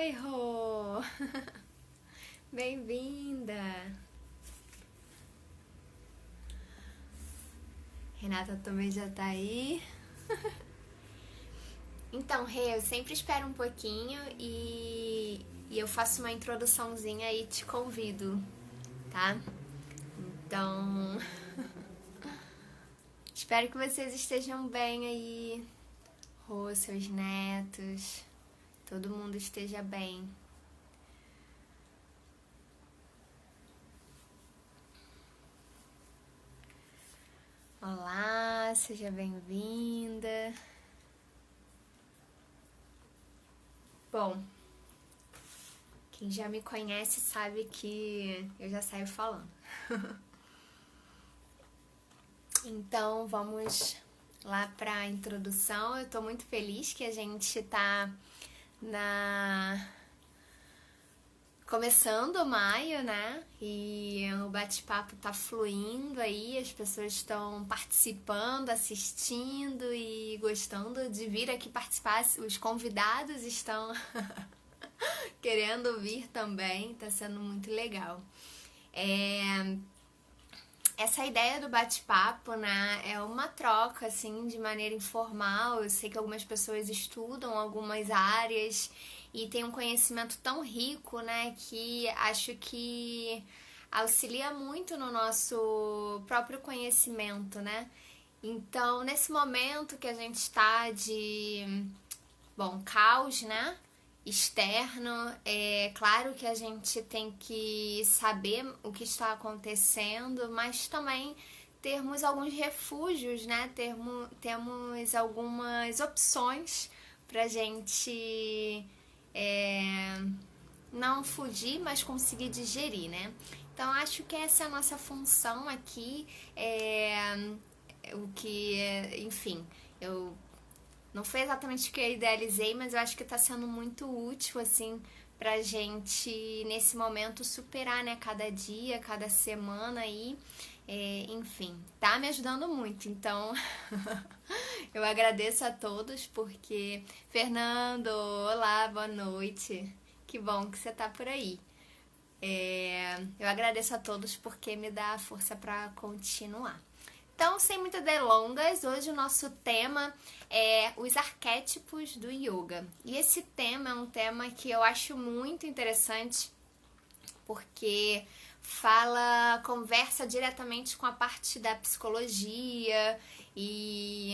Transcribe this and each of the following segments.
Oi, Rô! Bem-vinda! Renata também já tá aí. Então, Rê, eu sempre espero um pouquinho e eu faço uma introduçãozinha e te convido, tá? Então, espero que vocês estejam bem aí, Rô, seus netos, todo mundo esteja bem. Olá, seja bem-vinda. Bom, quem já me conhece sabe que eu já saio falando. Então, vamos lá para a introdução. Eu tô muito feliz que a gente tá na começando maio, né? E o bate-papo tá fluindo aí, as pessoas estão participando, assistindo e gostando de vir aqui participar. Os convidados estão querendo vir também, tá sendo muito legal. Essa ideia do bate-papo, né, é uma troca, assim, de maneira informal. Eu sei que algumas pessoas estudam algumas áreas e tem um conhecimento tão rico, né, que acho que auxilia muito no nosso próprio conhecimento, né? Então, nesse momento que a gente está de, bom, caos, né? Externo, é claro que a gente tem que saber o que está acontecendo, mas também termos alguns refúgios, né? Temos algumas opções pra gente não fugir, mas conseguir digerir, né? Então acho que essa é a nossa função aqui, o que, enfim, eu não foi exatamente o que eu idealizei, mas eu acho que está sendo muito útil, assim, pra gente, nesse momento, superar, né, cada dia, cada semana aí, enfim, tá me ajudando muito, então eu agradeço a todos, porque, Fernando, olá, boa noite, que bom que você tá por aí. Eu agradeço a todos porque me dá força para continuar. Então, sem muitas delongas, hoje o nosso tema é os arquétipos do yoga. E esse tema é um tema que eu acho muito interessante porque conversa diretamente com a parte da psicologia e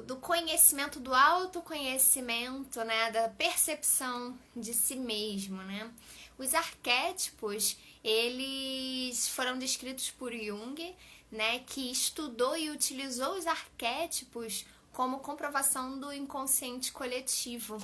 do conhecimento, do autoconhecimento, né, da percepção de si mesmo, né? Os arquétipos, eles foram descritos por Jung, né, que estudou e utilizou os arquétipos como comprovação do inconsciente coletivo.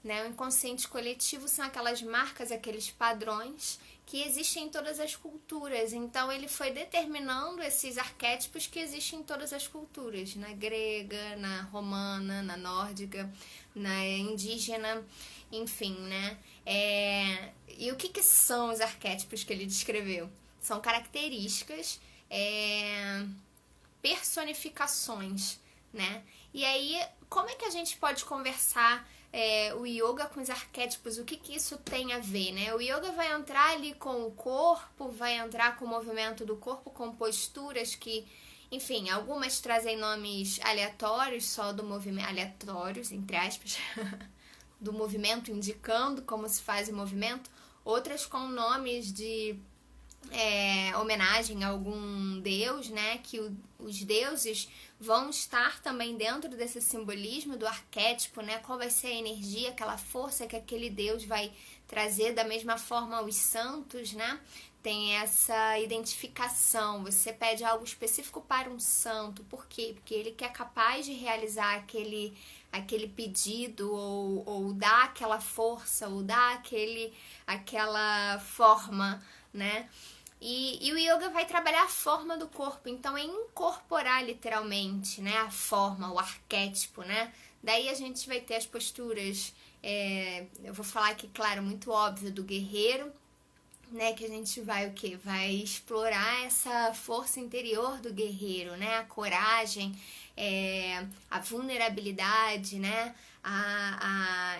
Né? O inconsciente coletivo são aquelas marcas, aqueles padrões que existem em todas as culturas. Então ele foi determinando esses arquétipos que existem em todas as culturas, na grega, na romana, na nórdica, na indígena, enfim, né? E o que são os arquétipos que ele descreveu? São características, personificações, né? E aí, como é que a gente pode conversar o yoga com os arquétipos? O que isso tem a ver, né? O yoga vai entrar ali com o corpo, vai entrar com o movimento do corpo, com posturas que, enfim, algumas trazem nomes aleatórios, só do movimento, aleatórios, entre aspas, do movimento, indicando como se faz o movimento, outras com nomes de homenagem a algum deus, né? Que os deuses vão estar também dentro desse simbolismo do arquétipo, né? Qual vai ser a energia, aquela força que aquele deus vai trazer, da mesma forma os santos, né? Tem essa identificação. Você pede algo específico para um santo. Por quê? Porque ele que é capaz de realizar aquele pedido ou dar aquela força, ou dar aquela forma, né? E o yoga vai trabalhar a forma do corpo, então é incorporar literalmente, né, a forma, o arquétipo, né? Daí a gente vai ter as posturas, eu vou falar aqui, claro, muito óbvio, do guerreiro, né, que a gente vai o quê? Vai explorar essa força interior do guerreiro, né, a coragem, a vulnerabilidade, né,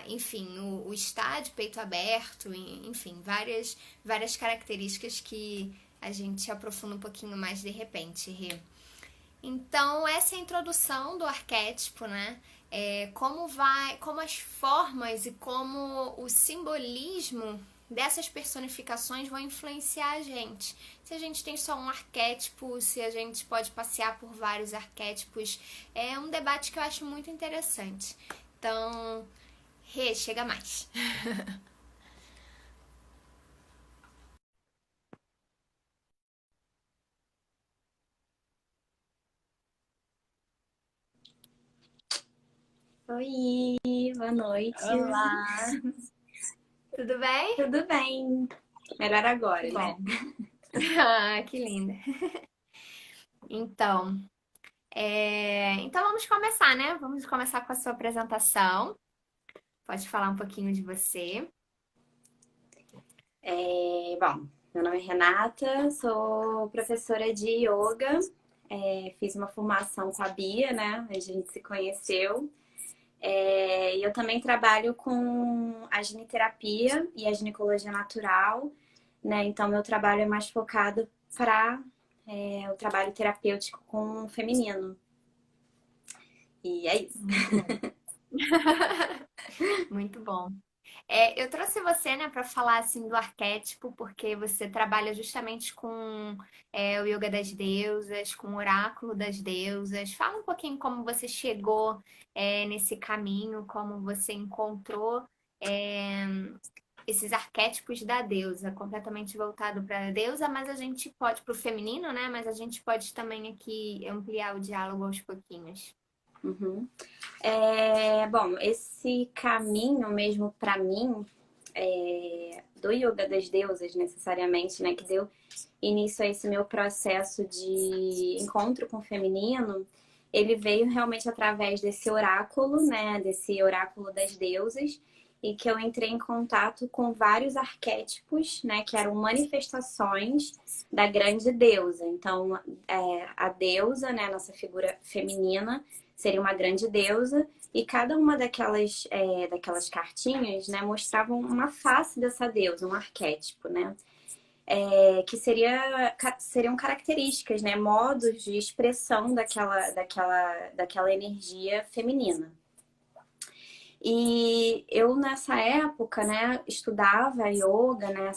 enfim, o estar de peito aberto, enfim, várias características que a gente aprofunda um pouquinho mais de repente, Rê. Então, essa é a introdução do arquétipo, né? Como as formas e como o simbolismo dessas personificações vão influenciar a gente. Se a gente tem só um arquétipo, se a gente pode passear por vários arquétipos, é um debate que eu acho muito interessante. Então, Rê, chega mais. Oi, boa noite. Olá, tudo bem? Tudo bem? Melhor Que agora, né? bom. Ah, que linda. Então, então vamos começar, né? Vamos começar com a sua apresentação. Pode falar um pouquinho de você. Bom, meu nome é Renata, sou professora de yoga, fiz uma formação com a Bia, né? A gente se conheceu. E eu também trabalho com a giniterapia e a ginecologia natural, né? Então, meu trabalho é mais focado para o trabalho terapêutico com o feminino. E é isso. Muito bom. Muito bom. Eu trouxe você, né, para falar assim do arquétipo, porque você trabalha justamente com o yoga das deusas, com o oráculo das deusas. Fala um pouquinho como você chegou nesse caminho, como você encontrou é, esses arquétipos da deusa, completamente voltado para a deusa, mas a gente pode para o feminino, né? Mas a gente pode também aqui ampliar o diálogo aos pouquinhos. Uhum. Bom, esse caminho mesmo para mim, do yoga das deusas, necessariamente, né, que deu início a esse meu processo de encontro com o feminino, ele veio realmente através desse oráculo, né, desse oráculo das deusas, e que eu entrei em contato com vários arquétipos, né, que eram manifestações da grande deusa. Então, a deusa, né, nossa figura feminina, seria uma grande deusa, e cada uma daquelas cartinhas, né, mostravam uma face dessa deusa, um arquétipo, né? Que seriam características, né, modos de expressão daquela energia feminina. E eu, nessa época, né, estudava yoga, né,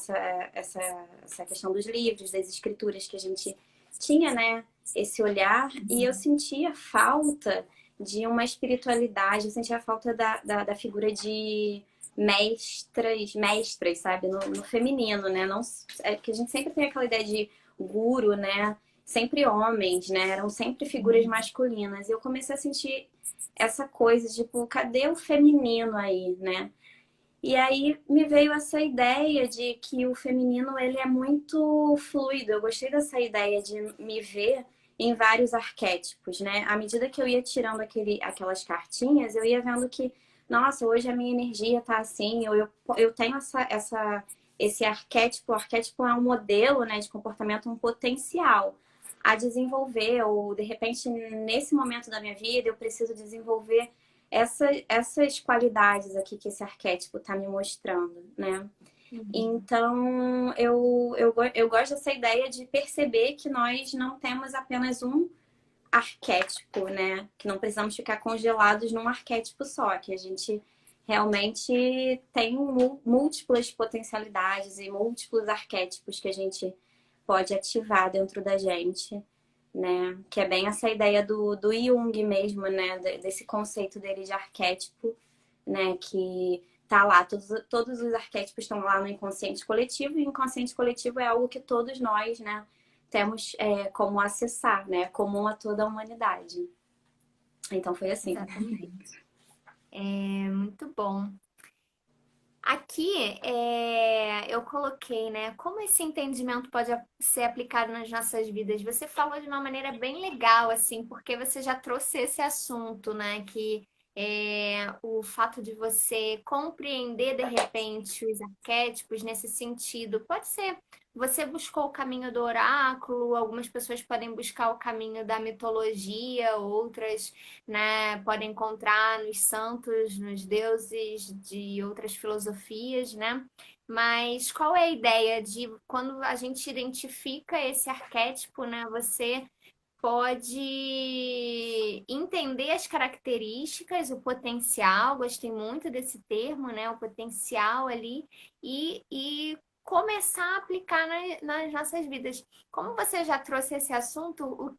essa questão dos livros, das escrituras que a gente tinha, né, esse olhar, e eu sentia falta de uma espiritualidade, eu sentia falta da figura de mestras, sabe, no feminino, né, não, que a gente sempre tem aquela ideia de guru, né, sempre homens, né, eram sempre figuras masculinas, e eu comecei a sentir essa coisa, tipo, cadê o feminino aí, né? E aí me veio essa ideia de que o feminino ele é muito fluido. Eu gostei dessa ideia de me ver em vários arquétipos, né? À medida que eu ia tirando aquelas cartinhas, eu ia vendo que, nossa, hoje a minha energia tá assim, eu tenho esse arquétipo. O arquétipo é um modelo, né, de comportamento, um potencial a desenvolver, ou de repente, nesse momento da minha vida, eu preciso desenvolver essas qualidades aqui que esse arquétipo está me mostrando, né? Uhum. Então, eu gosto dessa ideia de perceber que nós não temos apenas um arquétipo, né? Que não precisamos ficar congelados num arquétipo só, que a gente realmente tem múltiplas potencialidades e múltiplos arquétipos que a gente pode ativar dentro da gente, né? Que é bem essa ideia do Jung mesmo, né? Desse conceito dele de arquétipo, né? Que tá lá, todos os arquétipos estão lá no inconsciente coletivo, e o inconsciente coletivo é algo que todos nós, né? Temos como acessar, né? Comum a toda a humanidade. Então foi assim. Exatamente. Muito bom. Aqui eu coloquei, né, como esse entendimento pode ser aplicado nas nossas vidas. Você falou de uma maneira bem legal, assim, porque você já trouxe esse assunto, né, que o fato de você compreender de repente os arquétipos nesse sentido. Pode ser, você buscou o caminho do oráculo, algumas pessoas podem buscar o caminho da mitologia, outras, né, podem encontrar nos santos, nos deuses de outras filosofias, né? Mas qual é a ideia de quando a gente identifica esse arquétipo, né? Você pode entender as características, o potencial, gostei muito desse termo, né? O potencial ali, e começar a aplicar nas nossas vidas. Como você já trouxe esse assunto,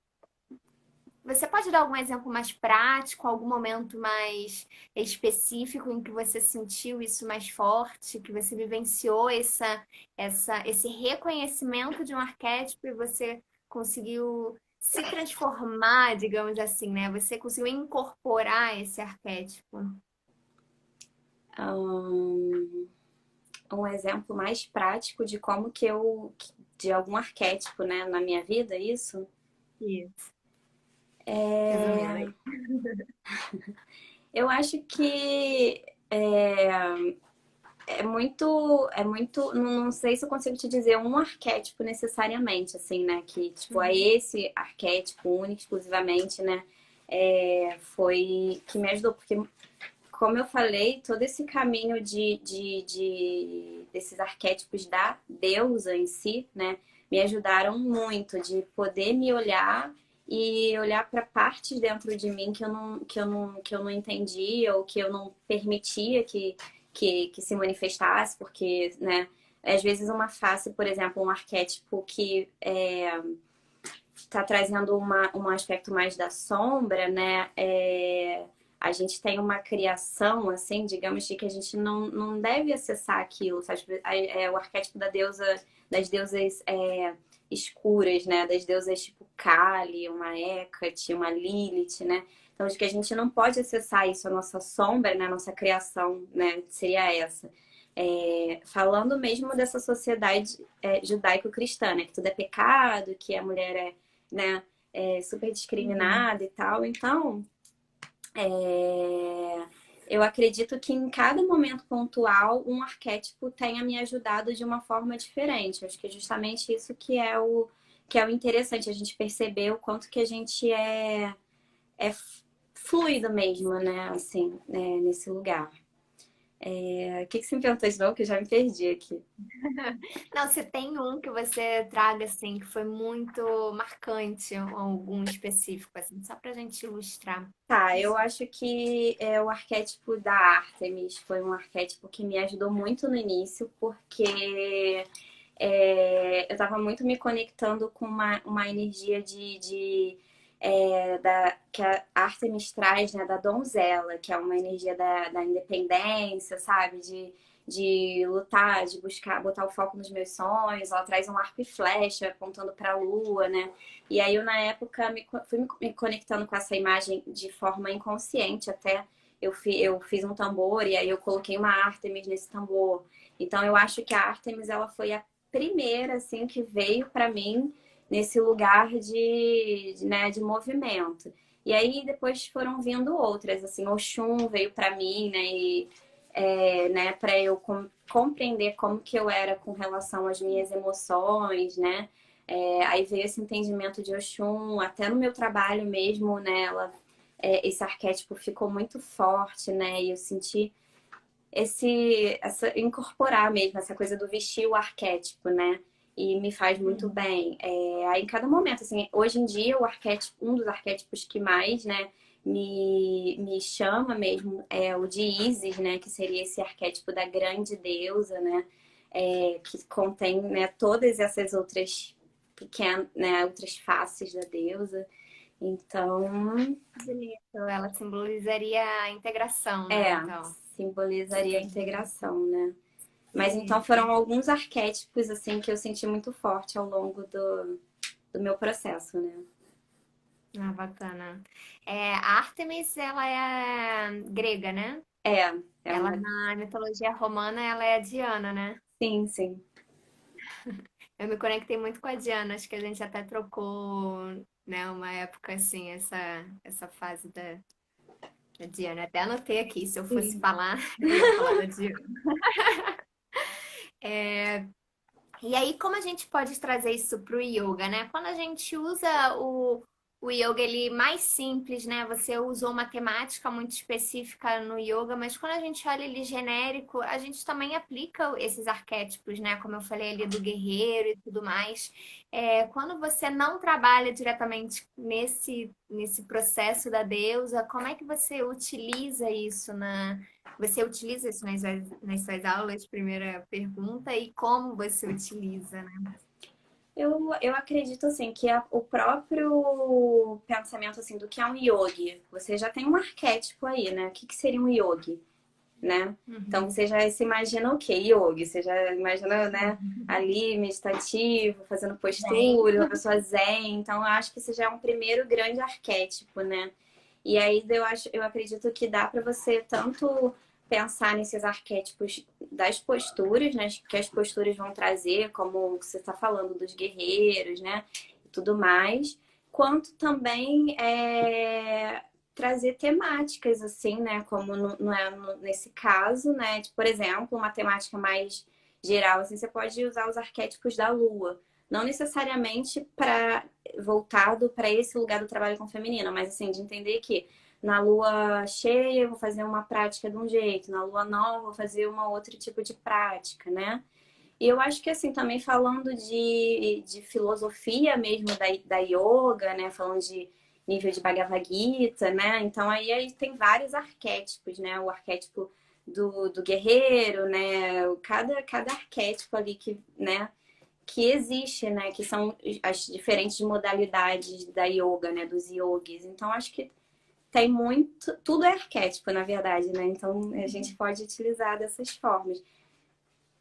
você pode dar algum exemplo mais prático, algum momento mais específico em que você sentiu isso mais forte, que você vivenciou esse reconhecimento de um arquétipo e você conseguiu se transformar, digamos assim, né? Você conseguiu incorporar esse arquétipo. Ahn, um exemplo mais prático de como que eu, de algum arquétipo, né, na minha vida, isso? Isso. Resumindo É, aí. eu acho que não sei se eu consigo te dizer um arquétipo necessariamente, assim, né? Que, tipo, é Uhum. esse arquétipo único, exclusivamente, né? Foi que me ajudou, porque, como eu falei, todo esse caminho desses arquétipos da deusa em si, né? Me ajudaram muito de poder me olhar e olhar para partes dentro de mim que eu não entendia ou que eu não permitia que se manifestasse, porque, né, às vezes uma face, por exemplo, um arquétipo que está trazendo um aspecto mais da sombra, né? A gente tem uma criação, assim, digamos, de que a gente não deve acessar aquilo, sabe? O arquétipo da deusa, das deusas escuras, né? Das deusas tipo Kali, uma Hecate, uma Lilith, né? Então, de que a gente não pode acessar isso, a nossa sombra, né? A nossa criação, né? Seria essa. Falando mesmo dessa sociedade judaico-cristã, né? Que tudo é pecado, que a mulher né, super Uhum. discriminada e tal. Então, é, eu acredito que em cada momento pontual um arquétipo tenha me ajudado de uma forma diferente. Acho que é justamente isso que é o interessante, a gente perceber o quanto que a gente é fluido mesmo, né? Assim, nesse lugar. O que você me perguntou de novo? Que eu já me perdi aqui. Não, você tem um que você traga, assim, que foi muito marcante, algum específico, assim, só pra gente ilustrar. Tá, eu acho que o arquétipo da Artemis foi um arquétipo que me ajudou muito no início, porque eu estava muito me conectando com uma energia que a Artemis traz, né, da donzela, que é uma energia da independência, sabe? De lutar, de buscar, botar o foco nos meus sonhos. Ela traz um arco e flecha apontando para a lua, né? E aí eu, na época, fui me conectando com essa imagem de forma inconsciente até. Eu fiz um tambor e aí eu coloquei uma Artemis nesse tambor. Então eu acho que a Artemis ela foi a primeira assim que veio para mim nesse lugar né, de movimento. E aí depois foram vindo outras, assim, Oxum veio para mim, né, né, para eu compreender como que eu era com relação às minhas emoções, né. Aí veio esse entendimento de Oxum, até no meu trabalho mesmo, né, esse arquétipo ficou muito forte, né, e eu senti incorporar mesmo essa coisa do vestir o arquétipo, né? E me faz muito Uhum. bem. Aí em cada momento, assim, hoje em dia o arquétipo, um dos arquétipos que mais, né, me chama mesmo é o de Isis, né? Que seria esse arquétipo da grande deusa, né? Que contém, né, todas essas outras pequenas, né, outras faces da deusa. Então, Bonito. Ela simbolizaria a integração, né? é, Então. simbolizaria a integração, né? Mas então Isso. foram alguns arquétipos assim que eu senti muito forte ao longo do meu processo, né? Ah, bacana. A Ártemis, ela é grega, né? É, é Ela uma. na mitologia romana, ela é a Diana, né? Sim, sim. Eu me conectei muito com a Diana, acho que a gente até trocou, né, uma época assim, essa fase A Diana, até anotei aqui, se eu fosse Sim. falar, eu ia falar da Diana. E aí, como a gente pode trazer isso para o yoga, né? Quando a gente usa o yoga ele mais simples, né? Você usou uma temática muito específica no yoga, mas quando a gente olha ele genérico, a gente também aplica esses arquétipos, né? Como eu falei ali do guerreiro e tudo mais. Quando você não trabalha diretamente nesse processo da deusa, como é que você utiliza isso você utiliza isso nas suas aulas? Primeira pergunta. E como você utiliza, né? Eu acredito assim que o próprio pensamento assim do que é um yogi, você já tem um arquétipo aí, né? O que seria um yogi, né? Então Uhum. você já se imagina o quê? Yogi, você já imagina, né? Ali meditativo, fazendo Bem, postura, uma pessoa zen. Então eu acho que esse já é um primeiro grande arquétipo, né? E aí eu acredito que dá para você tanto pensar nesses arquétipos das posturas, né? Que as posturas vão trazer, como você está falando dos guerreiros, né? E tudo mais, quanto também trazer temáticas, assim, né? Como nesse caso, né? De, por exemplo, uma temática mais geral, assim, você pode usar os arquétipos da lua. Não necessariamente para voltado para esse lugar do trabalho com feminino, mas assim, de entender que na lua cheia eu vou fazer uma prática de um jeito, na lua nova eu vou fazer uma outro tipo de prática, né? E eu acho que assim, também falando de filosofia mesmo da yoga, né? Falando de nível de Bhagavad Gita, né? Então aí tem vários arquétipos, né? O arquétipo do guerreiro, né? Cada arquétipo ali que, né? Que existe, né? Que são as diferentes modalidades da yoga, né? Dos yogis. Então, acho que tem muito. Tudo é arquétipo, na verdade, né? Então, a gente pode utilizar dessas formas.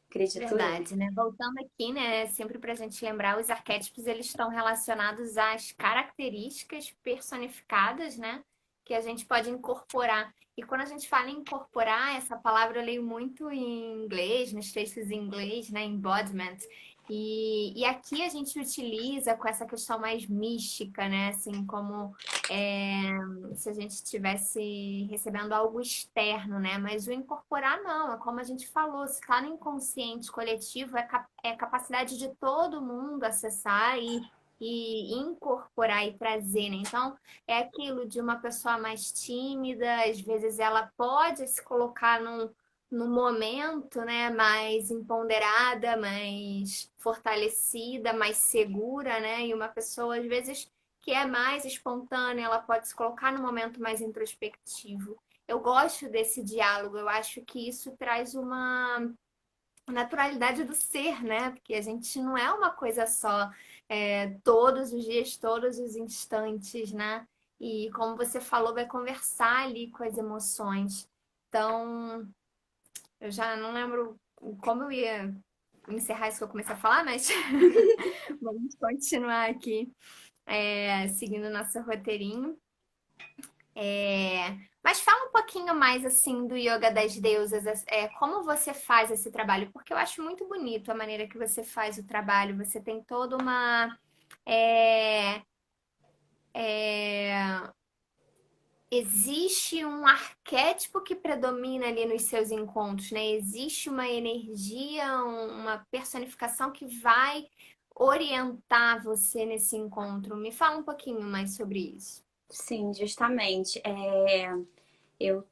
Acredito eu. verdade, né? Voltando aqui, né? Sempre para a gente lembrar, os arquétipos eles estão relacionados às características personificadas, né? Que a gente pode incorporar. E quando a gente fala em incorporar, essa palavra eu leio muito em inglês, nos textos em inglês, né? Embodiment. E aqui a gente utiliza com essa questão mais mística, né? Assim, como se a gente estivesse recebendo algo externo, né? Mas o incorporar não, é como a gente falou, se está no inconsciente coletivo, é capacidade de todo mundo acessar e incorporar e trazer, né? Então, é aquilo de uma pessoa mais tímida, às vezes ela pode se colocar no momento, né, mais empoderada, mais fortalecida, mais segura, né? E uma pessoa, às vezes, que é mais espontânea, ela pode se colocar no momento mais introspectivo. Eu gosto desse diálogo, eu acho que isso traz uma naturalidade do ser, né? Porque a gente não é uma coisa só, todos os dias, todos os instantes, né? E como você falou, vai conversar ali com as emoções. Então, eu já não lembro como eu ia encerrar isso que eu comecei a falar, mas vamos continuar aqui, seguindo nosso roteirinho. Mas fala um pouquinho mais assim do Yoga das Deusas, como você faz esse trabalho? Porque eu acho muito bonito a maneira que você faz o trabalho. Você tem toda uma. é, é, Existe um arquétipo que predomina ali nos seus encontros, né? Existe uma energia, uma personificação que vai orientar você nesse encontro. Me fala um pouquinho mais sobre isso. Sim, justamente. Eu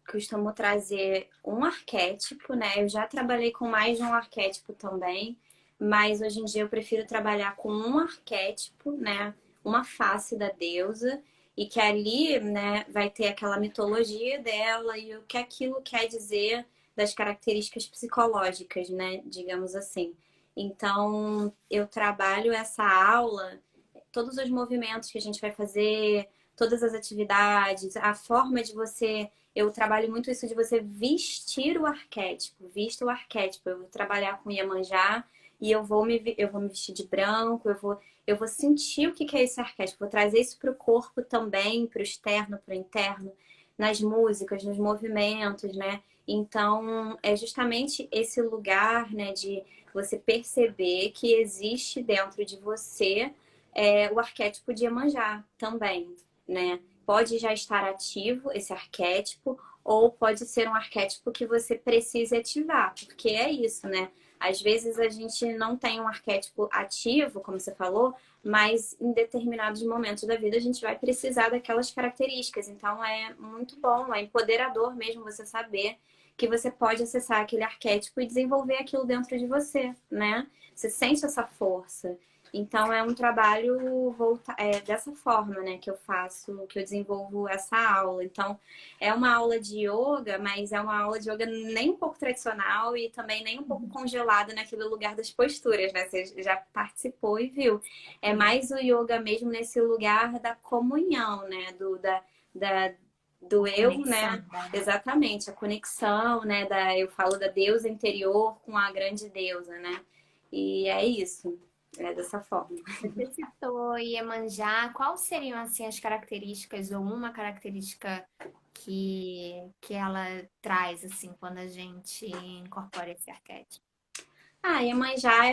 costumo trazer um arquétipo, né? Eu já trabalhei com mais de um arquétipo também, mas hoje em dia eu prefiro trabalhar com um arquétipo, né? Uma face da deusa, e que ali, né, vai ter aquela mitologia dela e o que aquilo quer dizer das características psicológicas, né? Digamos assim. Então, eu trabalho essa aula, todos os movimentos que a gente vai fazer, todas as atividades, a forma de você. Eu trabalho muito isso de você vestir o arquétipo, vista o arquétipo. Eu vou trabalhar com Iemanjá e eu vou me vestir de branco, eu vou sentir o que é esse arquétipo, vou trazer isso para o corpo também, para o externo, para o interno, nas músicas, nos movimentos, né? Então, é justamente esse lugar, né, de você perceber que existe dentro de você o arquétipo de Iemanjá também, né? pode já estar ativo, esse arquétipo, ou pode ser um arquétipo que você precise ativar, porque é isso, né? Às vezes a gente não tem um arquétipo ativo, como você falou, mas em determinados momentos da vida a gente vai precisar daquelas características. Então é muito bom, é empoderador mesmo você saber que você pode acessar aquele arquétipo e desenvolver aquilo dentro de você, né? Você sente essa força. Então é um trabalho dessa forma, né, que eu faço, que eu desenvolvo essa aula. Então é uma aula de yoga, mas é uma aula de yoga nem um pouco tradicional e também nem um pouco congelada naquele lugar das posturas, né? Você já participou e viu. É mais o yoga mesmo nesse lugar da comunhão, né? Da, do eu, Conexão, né? né? Exatamente, a conexão, né? Eu falo da deusa interior com a grande deusa, né? E é isso. É dessa forma. Você citou Iemanjá, quais seriam assim as características ou uma característica que ela traz assim quando a gente incorpora esse arquétipo? A Iemanjá,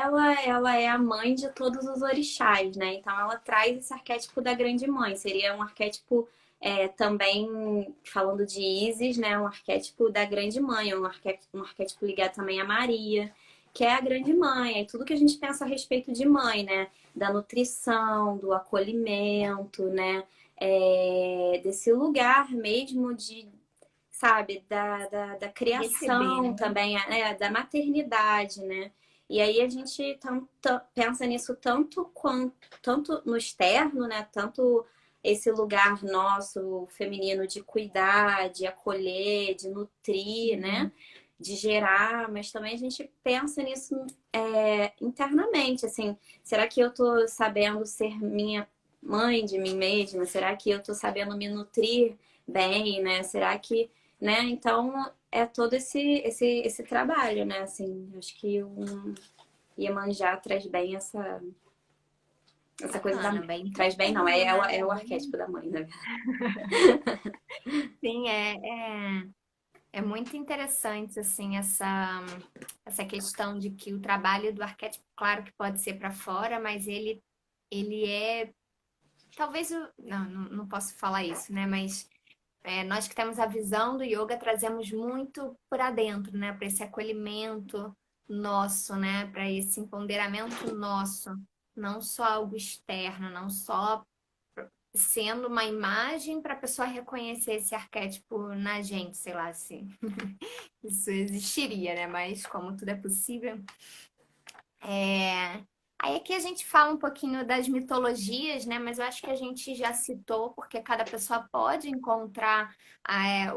ela é a mãe de todos os orixás, né? Então, ela traz esse arquétipo da grande mãe. Seria um arquétipo também, falando de Ísis, né? Um arquétipo da grande mãe, um arquétipo ligado também a Maria, que é a grande mãe. É tudo que a gente pensa a respeito de mãe, né? Da nutrição, do acolhimento, né? Desse lugar mesmo de, sabe, da Receber, criação né? também, da maternidade, né? E aí a gente pensa nisso tanto no externo, né? Tanto esse lugar nosso feminino de cuidar, de acolher, de nutrir, né? Uhum. De gerar, mas também a gente pensa nisso internamente, assim, será que eu tô sabendo ser minha mãe de mim mesma? Será que eu tô sabendo me nutrir bem, né? Será que, né? Então é todo esse trabalho, né? Assim, acho que Iemanjá traz bem essa coisa da Bacana, bem traz bem, não, é, profundo, né? é o Bem... arquétipo da mãe, né? Sim, é muito interessante assim essa questão de que o trabalho do arquétipo, claro que pode ser para fora, mas ele é talvez não posso falar isso, né? Mas nós que temos a visão do yoga trazemos muito para dentro, né? Para esse acolhimento nosso, né? Para esse empoderamento nosso, não só algo externo, não só sendo uma imagem para a pessoa reconhecer esse arquétipo na gente, sei lá se isso existiria, né? Mas como tudo é possível, é... Aí aqui a gente fala um pouquinho das mitologias, né? Mas eu acho que a gente já citou, porque cada pessoa pode encontrar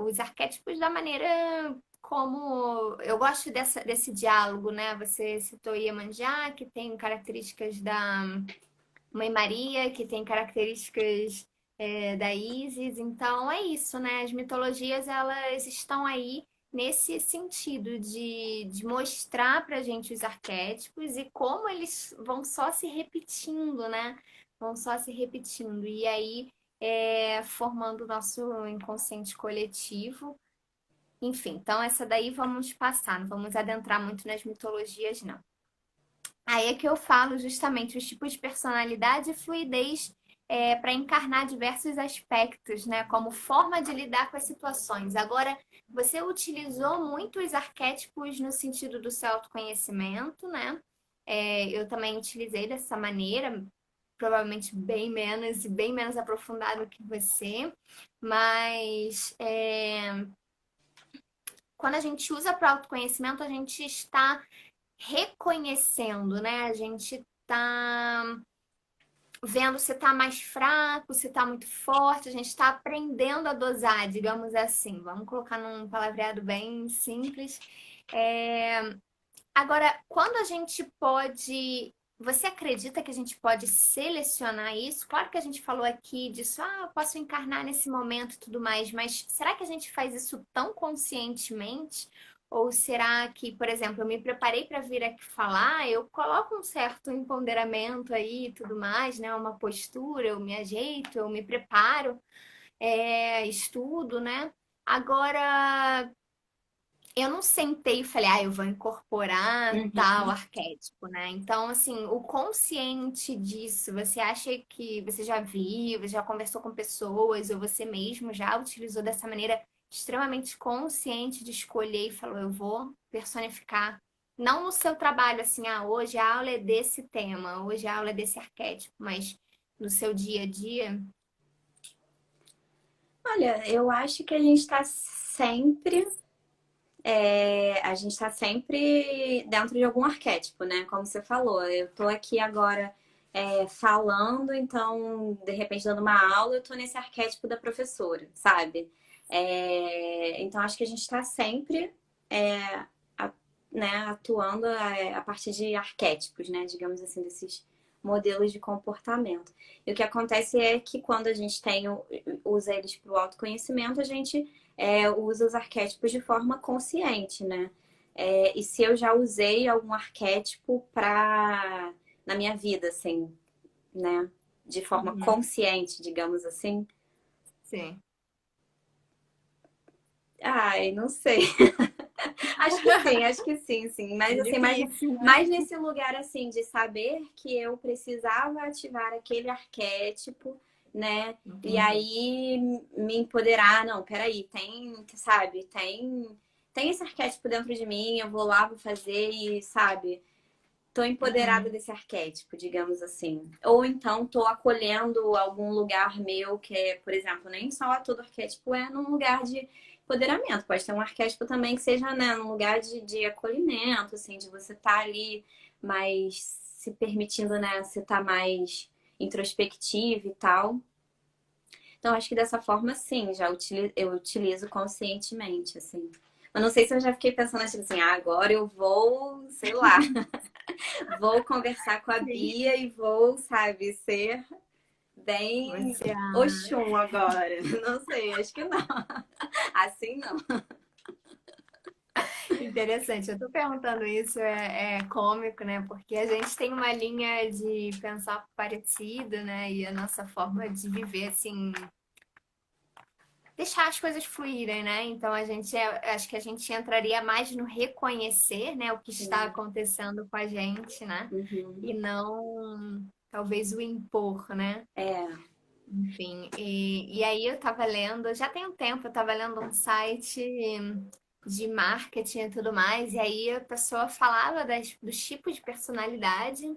os arquétipos da maneira como... Eu gosto desse diálogo, né? Você citou Iemanjá, que tem características da Mãe Maria, que tem características da Isis. Então é isso, né? As mitologias, elas estão aí nesse sentido de mostrar pra gente os arquétipos e como eles vão só se repetindo, né? Vão só se repetindo. E aí formando o nosso inconsciente coletivo. Enfim, então essa daí vamos passar, não vamos adentrar muito nas mitologias, não. Aí é que eu falo justamente os tipos de personalidade e fluidez para encarnar diversos aspectos, né? Como forma de lidar com as situações. Agora, você utilizou muito os arquétipos no sentido do seu autoconhecimento, né? Eu também utilizei dessa maneira, provavelmente bem menos e bem menos aprofundado que você, mas quando a gente usa para autoconhecimento, a gente está reconhecendo, né? A gente tá vendo se tá mais fraco, se tá muito forte, a gente tá aprendendo a dosar, digamos assim. Vamos colocar num palavreado bem simples. É, Agora, quando a gente pode. Você acredita que a gente pode selecionar isso? Claro que a gente falou aqui disso, eu posso encarnar nesse momento e tudo mais, mas será que a gente faz isso tão conscientemente? Ou será que, por exemplo, eu me preparei para vir aqui falar, eu coloco um certo empoderamento aí e tudo mais, né? Uma postura, eu me ajeito, eu me preparo, estudo, né? Agora, eu não sentei e falei, eu vou incorporar tal Uhum. arquétipo, né? Então, assim, o consciente disso, você acha que você já viu, você já conversou com pessoas, ou você mesmo já utilizou dessa maneira extremamente consciente de escolher e falou, eu vou personificar. Não no seu trabalho, assim, hoje a aula é desse tema, hoje a aula é desse arquétipo, mas no seu dia a dia. Olha, eu acho que a gente está sempre dentro de algum arquétipo, né? Como você falou, eu tô aqui agora falando, então, de repente, dando uma aula, eu tô nesse arquétipo da professora, sabe? Então, acho que a gente está sempre é, a- né, atuando a partir de arquétipos, né? Digamos assim, desses modelos de comportamento. E o que acontece é que quando a gente usa eles para o autoconhecimento, a gente usa os arquétipos de forma consciente, né? E se eu já usei algum arquétipo na minha vida, assim, né? De forma Uhum. consciente, digamos assim. Sim. Ai, não sei. Acho que sim, sim. Mas assim, Difícil, mais né? nesse lugar assim de saber que eu precisava ativar aquele arquétipo, né? E Entendi. aí me empoderar, não, peraí, sabe, tem esse arquétipo dentro de mim, eu vou lá, vou fazer e, sabe, tô empoderada Uhum. desse arquétipo, digamos assim. Ou então tô acolhendo algum lugar meu que é, por exemplo, nem só todo arquétipo é num lugar de empoderamento. Pode ter um arquétipo também que seja, né, num lugar de acolhimento, assim, de você estar ali mais se permitindo, né, você tá mais introspectiva e tal. Então, acho que dessa forma, sim, eu utilizo conscientemente, assim. Eu não sei se eu já fiquei pensando assim, agora eu vou, sei lá, vou conversar com a Sim. Bia e vou, sabe, ser bem Você, Oxum agora. Não sei, acho que não. Assim não. interessante. Eu tô perguntando isso, é cômico, né? Porque a gente tem uma linha de pensar parecida, né? E a nossa forma de viver, assim, deixar as coisas fluírem, né? Então acho que a gente entraria mais no reconhecer, né, o que está Sim. acontecendo com a gente, né? Uhum. E não talvez o impor, né? É. Enfim, e aí eu tava lendo, já tem um tempo, eu tava lendo um site de marketing e tudo mais, e aí a pessoa falava dos tipos de personalidade,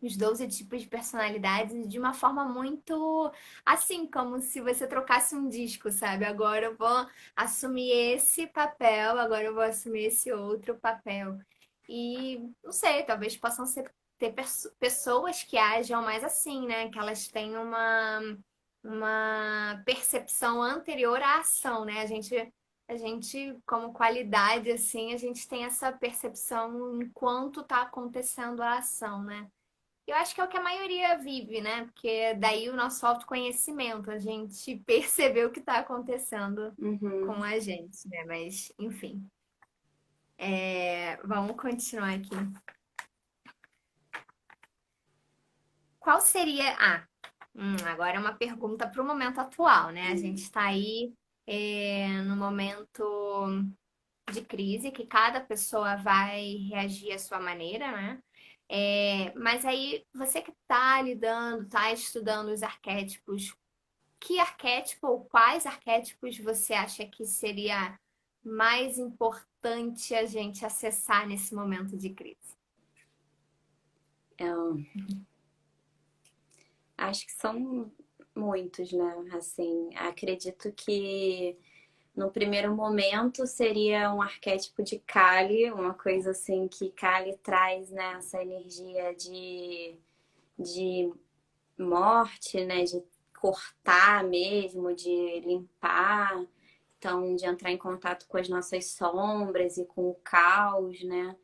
os 12 tipos de personalidade, de uma forma muito assim, como se você trocasse um disco, sabe? Agora eu vou assumir esse papel, agora eu vou assumir esse outro papel. E não sei, talvez possam ter pessoas que ajam mais assim, né? Que elas têm uma percepção anterior à ação, né? A gente, como qualidade, assim, a gente tem essa percepção enquanto está acontecendo a ação, né? Eu acho que é o que a maioria vive, né? Porque daí o nosso autoconhecimento, a gente percebeu o que está acontecendo Uhum. com a gente, né? Mas, enfim, vamos continuar aqui. Qual seria. Agora é uma pergunta para o momento atual, né? A gente está aí no momento de crise, que cada pessoa vai reagir à sua maneira, né? Mas aí, você que está lidando, está estudando os arquétipos, que arquétipo ou quais arquétipos você acha que seria mais importante a gente acessar nesse momento de crise? Eu acho que são muitos, né? Assim, acredito que no primeiro momento seria um arquétipo de Kali, uma coisa assim que Kali traz, né, essa energia de morte, né, de cortar mesmo, de limpar, então de entrar em contato com as nossas sombras e com o caos, né?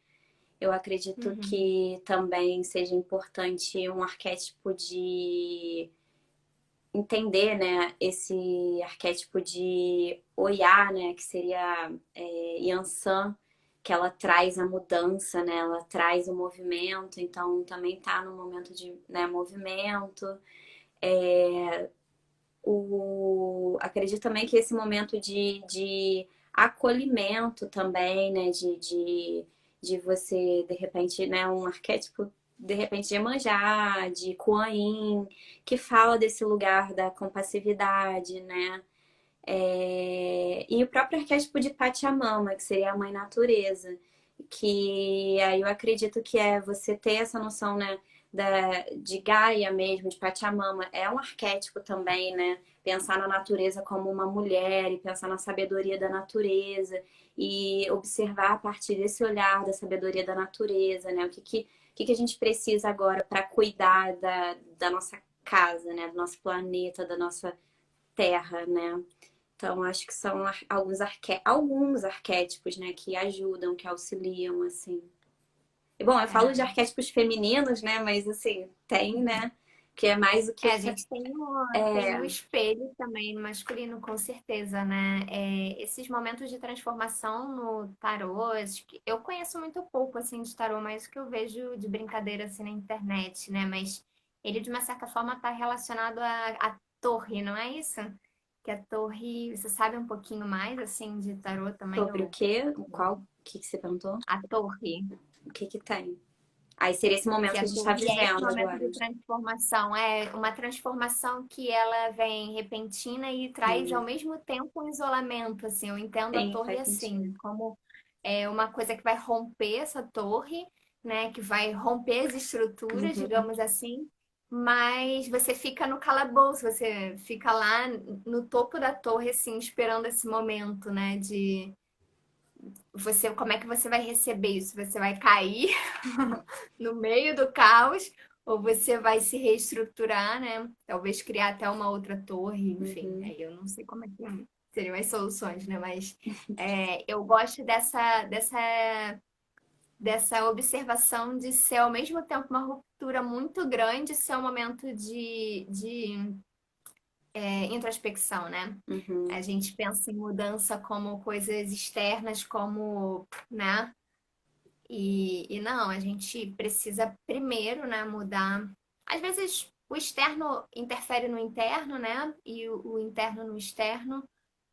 Eu acredito Uhum, que também seja importante um arquétipo de entender, né, esse arquétipo de Oiá, né, que seria Yansan, que ela traz a mudança, né, ela traz o movimento, então também está no momento de, né, movimento. Acredito também que esse momento de acolhimento também, né? De você, de repente, né? Um arquétipo, de repente, de Iemanjá, de Kuan Yin, que fala desse lugar da compassividade, né? E o próprio arquétipo de Pachamama, que seria a mãe natureza, que aí eu acredito que é você ter essa noção, né, de Gaia mesmo, de Pachamama, é um arquétipo também, né? Pensar na natureza como uma mulher e pensar na sabedoria da natureza e observar a partir desse olhar da sabedoria da natureza, né? O que a gente precisa agora para cuidar da nossa casa, né? Do nosso planeta, da nossa terra, né? Então, acho que são alguns arquétipos, né, que ajudam, que auxiliam, assim. E, bom, eu falo de É. arquétipos femininos, né, mas, assim, tem, né, que é mais o que... A gente tem o espelho também no masculino, com certeza, né? Esses momentos de transformação no tarô, eu conheço muito pouco, assim, de tarô, mas o que eu vejo de brincadeira, assim, na internet, né? Mas ele, de uma certa forma, está relacionado à torre, não é isso? Que a torre, você sabe um pouquinho mais, assim, de tarô também, Sobre o quê? O que você perguntou? a torre. O que tem? Aí seria esse momento Que que a a gente está torre é esse vivendo momento agora. de transformação, é uma transformação que ela vem repentina e traz ao Sim, mesmo tempo um isolamento, assim, eu entendo a sim, torre faz assim, sentido. como uma coisa que vai romper essa torre, né, que vai romper as estruturas, Uhum, digamos assim, mas você fica no calabouço, você fica lá no topo da torre, assim, esperando esse momento, né, de como é que você vai receber isso? Você vai cair no meio do caos ou você vai se reestruturar, né? Talvez criar até uma outra torre, enfim. uhum, Aí eu não sei como é que seriam as soluções, né? Mas eu gosto dessa observação de ser ao mesmo tempo uma ruptura muito grande, ser um momento de introspecção, né? uhum, A gente pensa em mudança como coisas externas, como, né? E não, a gente precisa primeiro, né, mudar. Às vezes o externo interfere no interno, né? E o interno no externo.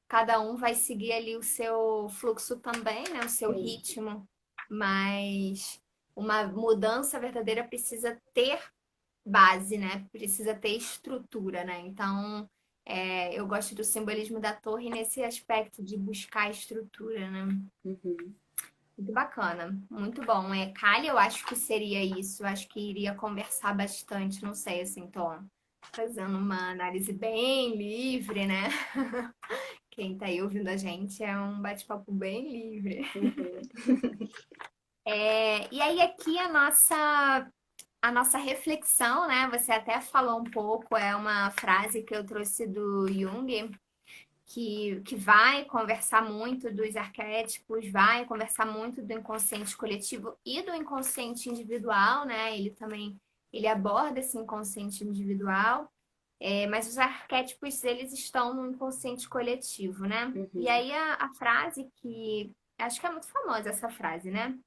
Cada um vai seguir ali o seu fluxo também, né? O seu sim, ritmo. Mas uma mudança verdadeira precisa ter base, né? Precisa ter estrutura, né? Então, eu gosto do simbolismo da torre nesse aspecto de buscar estrutura, né? uhum. Muito bacana, muito bom. Kali, eu acho que seria isso. Eu acho que iria conversar bastante, não sei, assim, tô fazendo uma análise bem livre, né? Quem tá aí ouvindo a gente é um bate-papo bem livre. Uhum. E aí, aqui a nossa reflexão, né? Você até falou um pouco, é uma frase que eu trouxe do Jung, que vai conversar muito dos arquétipos, vai conversar muito do inconsciente coletivo e do inconsciente individual, né? Ele aborda esse inconsciente individual, mas os arquétipos eles estão no inconsciente coletivo, né? E Uhum. aí a frase que acho que é muito famosa essa frase, né?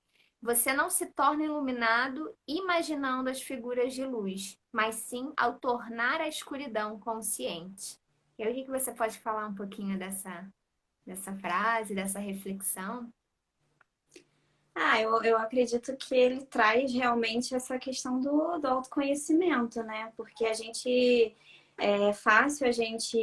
Você não se torna iluminado imaginando as figuras de luz, mas sim ao tornar a escuridão consciente. E aí, o que você pode falar um pouquinho dessa frase, dessa reflexão? Eu acredito que ele traz realmente essa questão do autoconhecimento, né? Porque é fácil a gente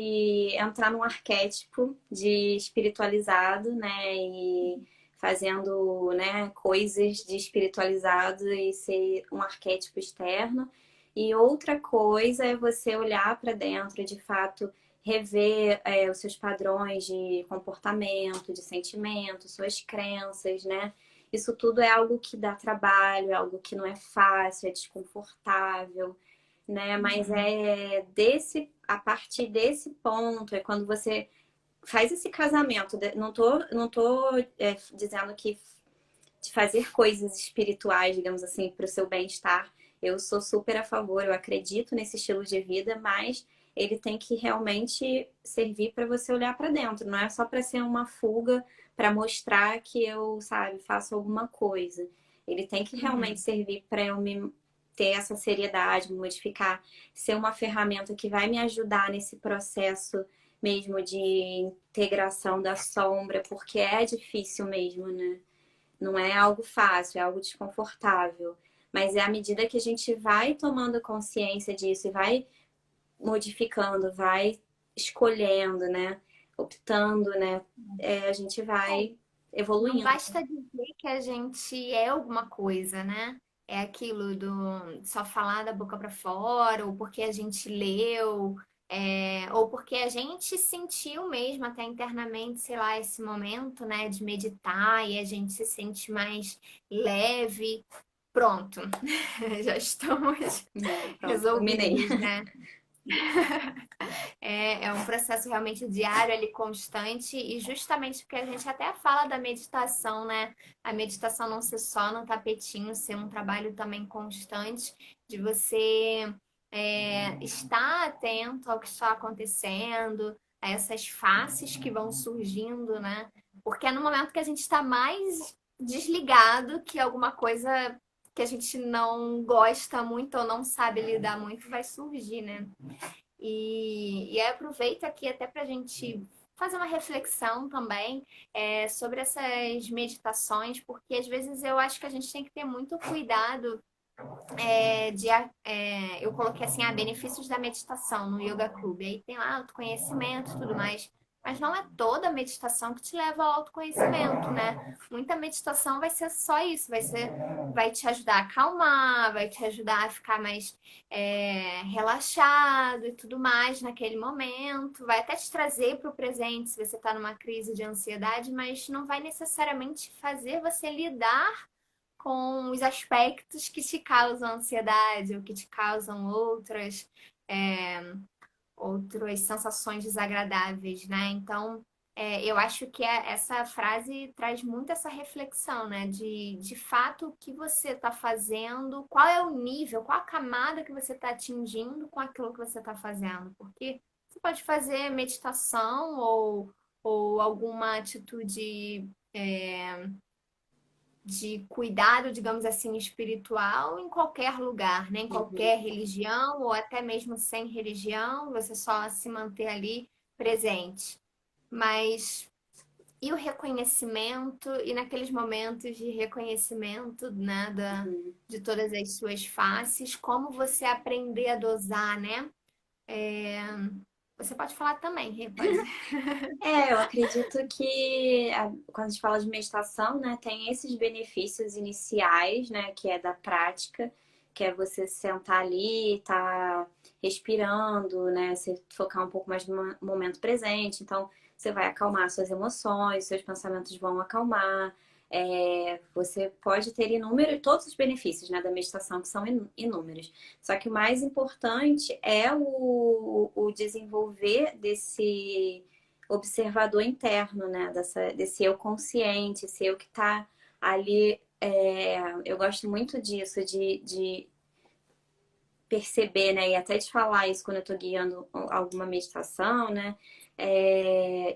entrar num arquétipo de espiritualizado, né? E fazendo, né, coisas de espiritualizado e ser um arquétipo externo. E outra coisa é você olhar para dentro, de fato, rever, os seus padrões de comportamento, de sentimento, suas crenças, né? Isso tudo é algo que dá trabalho, é algo que não é fácil, é desconfortável, né? Mas Uhum. a partir desse ponto, é quando você faz esse casamento. Não tô dizendo que de fazer coisas espirituais, digamos assim, para o seu bem-estar. Eu sou super a favor, eu acredito nesse estilo de vida, mas ele tem que realmente servir para você olhar para dentro, não é só para ser uma fuga para mostrar que eu, sabe, faço alguma coisa. Ele tem que realmente Uhum. servir para eu me ter essa seriedade, me modificar, ser uma ferramenta que vai me ajudar nesse processo mesmo de integração da sombra, porque é difícil mesmo, né? Não é algo fácil, é algo desconfortável. Mas é à medida que a gente vai tomando consciência disso e vai modificando, vai escolhendo, né? Optando, né? A gente vai Não evoluindo. basta dizer que a gente é alguma coisa, né? É aquilo do só falar da boca para fora, ou porque a gente leu, ou porque a gente sentiu mesmo até internamente, sei lá, esse momento, né, de meditar e a gente se sente mais leve. Pronto, já estamos Pronto, dominei. resolvidos, né? É um processo realmente diário, ali, constante, e justamente porque a gente até fala da meditação, né? A meditação não ser só no tapetinho, ser um trabalho também constante, de você estar atento ao que está acontecendo, a essas faces que vão surgindo, né? Porque é no momento que a gente está mais desligado que alguma coisa que a gente não gosta muito ou não sabe lidar muito vai surgir, né? E aí aproveito aqui até para a gente fazer uma reflexão também sobre essas meditações, porque às vezes eu acho que a gente tem que ter muito cuidado eu coloquei assim, benefícios da meditação no Yoga Club. Aí tem lá autoconhecimento e tudo mais. Mas não é toda a meditação que te leva ao autoconhecimento, né? Muita meditação vai ser só isso, vai te ajudar a acalmar, vai te ajudar a ficar mais relaxado e tudo mais naquele momento. Vai até te trazer para o presente se você está numa crise de ansiedade, mas não vai necessariamente fazer você lidar com os aspectos que te causam ansiedade ou que te causam é, outras sensações desagradáveis, né? Então, eu acho que essa frase traz muito essa reflexão, né? De fato, o que você está fazendo, qual é o nível, qual a camada que você está atingindo com aquilo que você está fazendo. Porque você pode fazer meditação ou alguma atitude de cuidado, digamos assim, espiritual em qualquer lugar, né? Em Uhum. qualquer religião ou até mesmo sem religião, você só se manter ali presente. Mas e o reconhecimento, e naqueles momentos de reconhecimento, né, Uhum. de todas as suas faces, como você aprender a dosar, né? Você pode falar também, Rê, pode. Eu acredito que quando a gente fala de meditação, né, tem esses benefícios iniciais, né, que é da prática, que é você sentar ali, tá respirando, né, você focar um pouco mais no momento presente. Então, você vai acalmar suas emoções, seus pensamentos vão acalmar. Você pode ter todos os benefícios, né, da meditação, que são inúmeros. Só que o mais importante é o desenvolver desse observador interno, né? Desse eu consciente, esse eu que está ali. Eu gosto muito disso, de perceber, né? E até de falar isso quando eu estou guiando alguma meditação, né?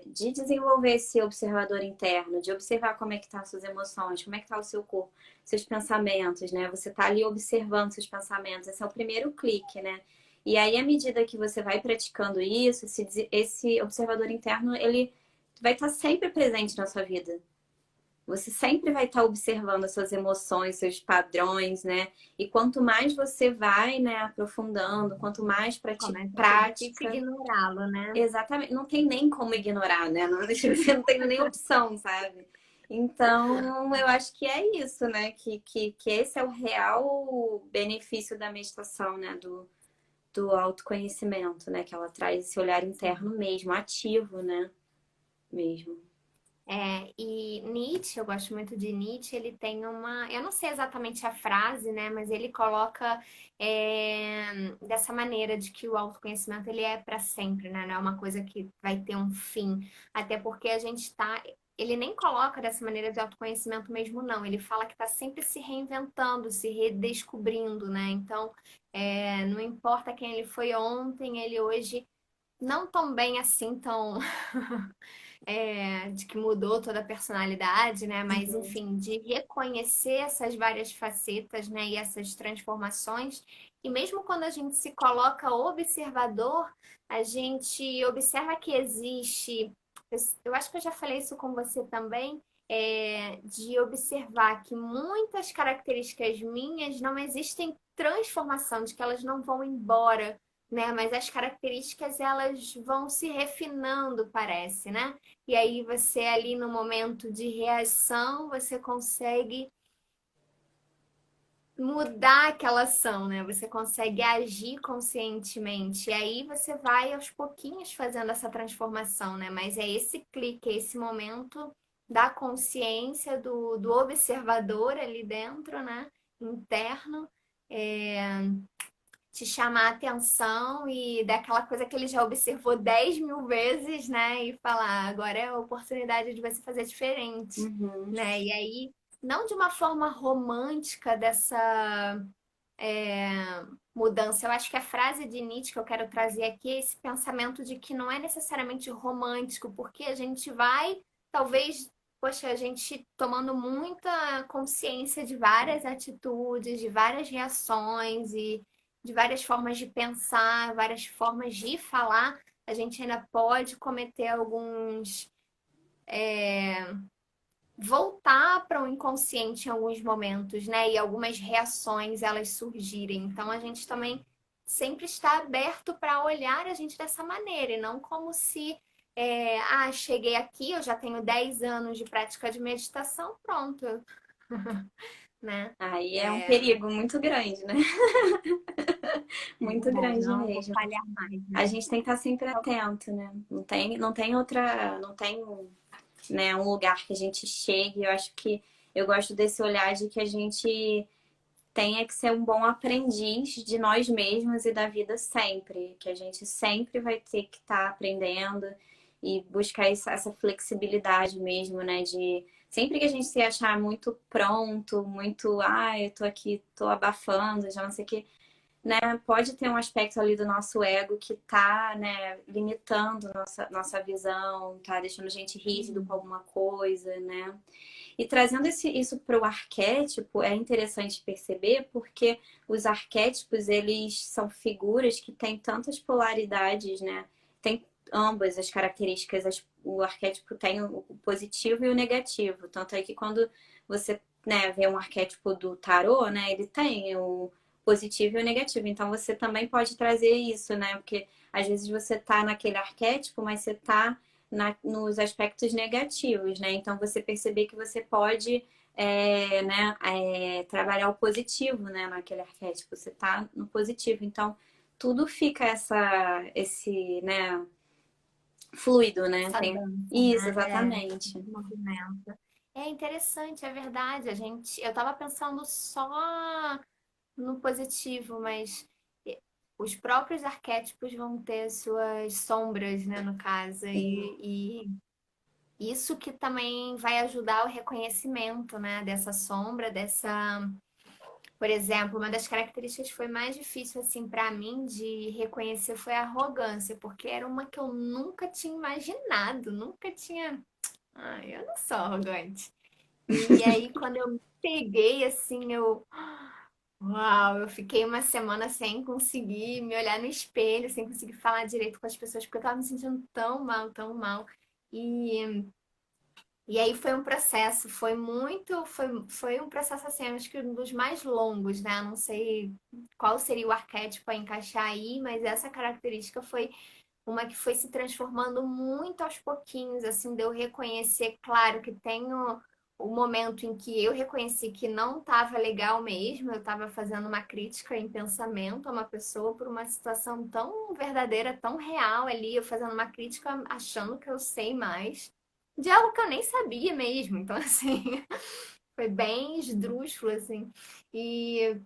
De desenvolver esse observador interno, de observar como é que tá suas emoções, como é que tá o seu corpo, seus pensamentos, né? Você tá ali observando seus pensamentos. Esse é o primeiro clique, né? E aí, à medida que você vai praticando isso, esse observador interno, ele vai estar sempre presente na sua vida. Você sempre vai estar observando as suas emoções, seus padrões, né? E quanto mais você vai, né, aprofundando, quanto mais Começa a ser difícil prática, ignorá-lo, né? exatamente, não tem nem como ignorar, né? Não, você não tem nem opção, sabe? Então, eu acho que é isso, né? Que esse é o real benefício da meditação, né? Do autoconhecimento, né? Que ela traz esse olhar interno mesmo, ativo, né? Mesmo. E Nietzsche, eu gosto muito de Nietzsche, ele tem eu não sei exatamente a frase, né, mas ele coloca dessa maneira de que o autoconhecimento ele é para sempre, né, não é uma coisa que vai ter um fim, até porque ele nem coloca dessa maneira de autoconhecimento mesmo, não, ele fala que está sempre se reinventando, se redescobrindo, né, então não importa quem ele foi ontem, ele hoje não tão bem assim, tão de que mudou toda a personalidade, né? Mas, Uhum. enfim, de reconhecer essas várias facetas, né? E essas transformações E mesmo quando a gente se coloca observador, a gente observa que existe. Eu acho que eu já falei isso com você também, de observar que muitas características minhas não existem transformação, de que elas não vão embora, né? Mas as características elas vão se refinando, parece, né? E aí você ali no momento de reação, você consegue mudar aquela ação, né? Você consegue agir conscientemente. E aí você vai aos pouquinhos fazendo essa transformação, né? Mas é esse clique, é esse momento da consciência do observador ali dentro, né? Interno. Te chamar a atenção e daquela coisa que ele já observou 10 mil vezes, né? E falar, agora é a oportunidade de você fazer diferente, Uhum. né? E aí, não de uma forma romântica dessa é, mudança. Eu acho que a frase de Nietzsche que eu quero trazer aqui é esse pensamento de que não é necessariamente romântico, porque a gente vai, talvez, poxa, a gente tomando muita consciência de várias atitudes, de várias reações e de várias formas de pensar, várias formas de falar, a gente ainda pode cometer alguns. Voltar para o inconsciente em alguns momentos, né? E algumas reações elas surgirem. Então a gente também sempre está aberto para olhar a gente dessa maneira, e não como se, cheguei aqui, eu já tenho 10 anos de prática de meditação, pronto, né? Aí é um É, perigo muito grande, né? é Muito verdade, grande não vou mesmo. falhar mais, A né? gente tem que estar sempre atento, né? Não tem outra, não tem, né, um lugar que a gente chegue. Eu acho que eu gosto desse olhar de que a gente tenha que ser um bom aprendiz de nós mesmos e da vida sempre, que a gente sempre vai ter que estar aprendendo e buscar essa flexibilidade mesmo, né? De sempre que a gente se achar muito pronto, muito, eu tô aqui, tô abafando, já não sei o que, né? Pode ter um aspecto ali do nosso ego que tá, né, limitando nossa visão, tá deixando a gente rígido com alguma coisa, né? E trazendo isso para o arquétipo, é interessante perceber porque os arquétipos, eles são figuras que têm tantas polaridades, né? Tem ambas as características. O arquétipo tem o positivo e o negativo. Tanto é que quando você, né, vê um arquétipo do tarô, né, ele tem o positivo e o negativo. Então você também pode trazer isso, né? Porque às vezes você tá naquele arquétipo, mas você tá nos aspectos negativos, né? Então você perceber que você pode trabalhar o positivo, né? Naquele arquétipo, você tá no positivo. Então tudo fica esse, né? Fluido, né? Essa Tem dança, isso, né? exatamente. Esse movimento. É interessante, é verdade. Eu estava pensando só no positivo, mas os próprios arquétipos vão ter suas sombras, né, no caso, Sim. e isso que também vai ajudar o reconhecimento, né, dessa sombra, por exemplo, uma das características que foi mais difícil assim para mim de reconhecer foi a arrogância, porque era uma que eu nunca tinha imaginado, nunca tinha, eu não sou arrogante. E aí quando eu peguei assim, uau, eu fiquei uma semana sem conseguir me olhar no espelho, sem conseguir falar direito com as pessoas, porque eu tava me sentindo tão mal, tão mal. E, e aí foi um processo, foi um processo assim, acho que um dos mais longos, né? Não sei qual seria o arquétipo a encaixar aí, mas essa característica foi uma que foi se transformando muito aos pouquinhos, assim, de eu reconhecer, claro, que tenho o momento em que eu reconheci que não estava legal mesmo, eu estava fazendo uma crítica em pensamento a uma pessoa por uma situação tão verdadeira, tão real ali, eu fazendo uma crítica achando que eu sei mais, de algo que eu nem sabia mesmo, então, assim, foi bem esdrúxulo, assim, e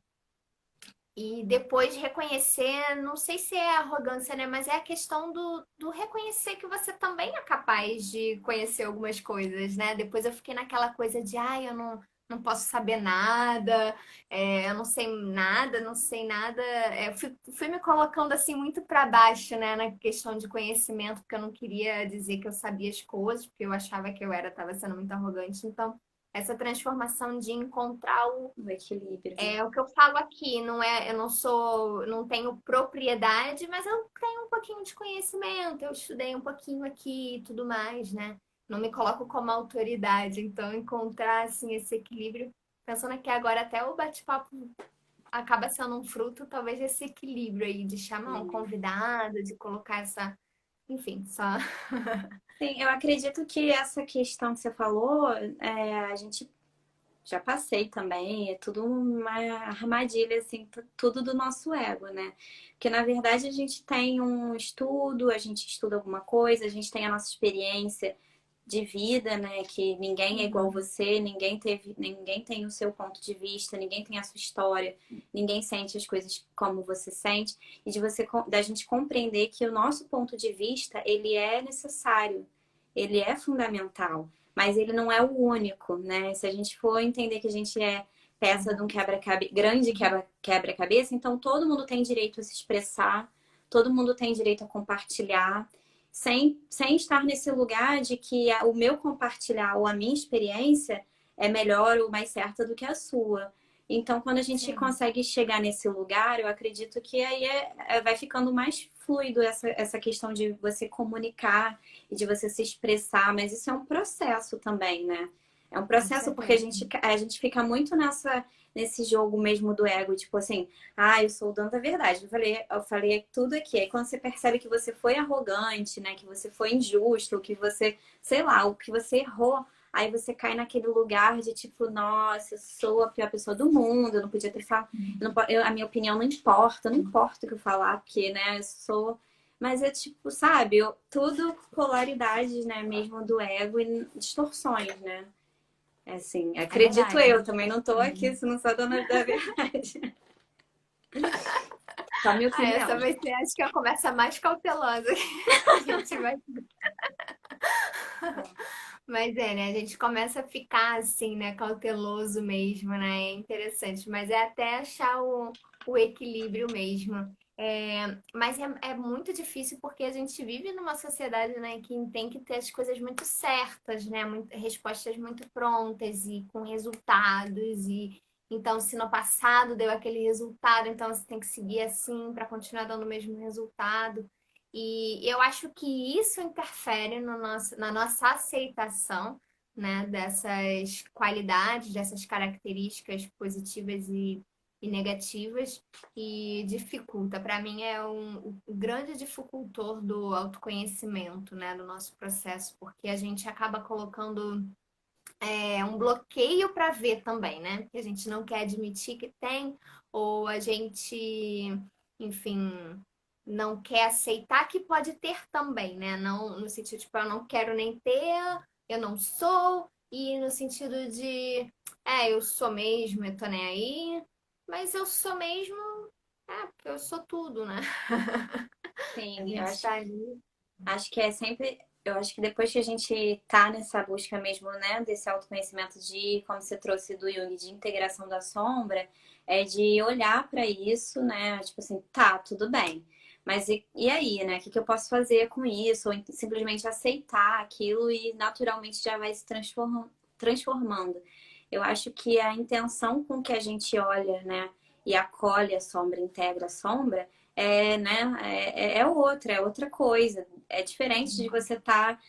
e depois reconhecer, não sei se é arrogância, né? Mas é a questão do reconhecer que você também é capaz de conhecer algumas coisas, né? Depois eu fiquei naquela coisa de, eu não posso saber nada, eu não sei nada, não sei nada. Fui me colocando assim muito para baixo, né? Na questão de conhecimento, porque eu não queria dizer que eu sabia as coisas, porque eu achava que eu estava sendo muito arrogante. Então, essa transformação de encontrar O equilíbrio, né? é o que eu falo aqui, não é, eu não sou, não tenho propriedade, mas eu tenho um pouquinho de conhecimento, eu estudei um pouquinho aqui e tudo mais, né? Não me coloco como autoridade, então encontrar assim esse equilíbrio, pensando aqui agora até o bate-papo acaba sendo um fruto, talvez esse equilíbrio aí de chamar um convidado, de colocar essa, enfim, só. Sim, eu acredito que essa questão que você falou, a gente já passei também, é tudo uma armadilha, assim, tudo do nosso ego, né? Porque na verdade a gente tem um estudo, a gente estuda alguma coisa, a gente tem a nossa experiência de vida, né? Que ninguém é igual Uhum. você, ninguém tem o seu ponto de vista, ninguém tem a sua história, ninguém sente as coisas como você sente, e da gente compreender que o nosso ponto de vista, ele é necessário, ele é fundamental, mas ele não é o único, né? Se a gente for entender que a gente é peça de um grande quebra-cabeça, então todo mundo tem direito a se expressar, todo mundo tem direito a compartilhar sem estar nesse lugar de que o meu compartilhar ou a minha experiência é melhor ou mais certa do que a sua. Então, quando a gente Sim, consegue chegar nesse lugar, eu acredito que aí vai ficando mais fluido essa questão de você comunicar e de você se expressar, mas isso é um processo também, né? É um com processo porque certeza. a gente fica muito nesse jogo mesmo do ego, tipo assim, ah, eu sou o dono da verdade. Eu falei tudo aqui. Aí quando você percebe que você foi arrogante, né? Que você foi injusto, que você, sei lá, o que você errou. Aí você cai naquele lugar de tipo, nossa, eu sou a pior pessoa do mundo, eu não podia ter falado, a minha opinião não importa o que eu falar, porque, né, eu sou. Mas é tipo, sabe, tudo polaridades, né, mesmo do ego e distorções, né? É assim, É acredito verdade. eu, também não tô aqui, se não sou a dona da verdade. Só a minha Ah, opinião. essa vai ser, acho que a conversa mais cautelosa que a gente vai. Mas é, né? A gente começa a ficar assim, né? Cauteloso mesmo, né? É interessante, mas é até achar o equilíbrio mesmo. Mas é muito difícil porque a gente vive numa sociedade, né, que tem que ter as coisas muito certas, né? Respostas muito prontas e com resultados. E então, se no passado deu aquele resultado, então você tem que seguir assim para continuar dando o mesmo resultado. E eu acho que isso interfere no na nossa aceitação, né, dessas qualidades, dessas características positivas e negativas e dificulta. Para mim, é o grande dificultor do autoconhecimento, né, do nosso processo, porque a gente acaba colocando um bloqueio para ver também, né? Que a gente não quer admitir que tem, ou a gente, enfim, não quer aceitar que pode ter também, né? Não no sentido, tipo, eu não quero nem ter, eu não sou, e no sentido de, eu sou mesmo, eu tô nem aí, mas eu sou mesmo, porque eu sou tudo, né? A Sim, eu gente acho, tá ali. acho que é sempre. Eu acho que depois que a gente tá nessa busca mesmo, né, desse autoconhecimento de, como você trouxe do Jung, de integração da sombra, é de olhar para isso, né, tipo assim, tá, tudo bem. Mas e aí, né? O que eu posso fazer com isso? Ou simplesmente aceitar aquilo e naturalmente já vai se transformando. Eu acho que a intenção com que a gente olha, né, e acolhe a sombra, integra a sombra, né, é outra coisa. É diferente de você estar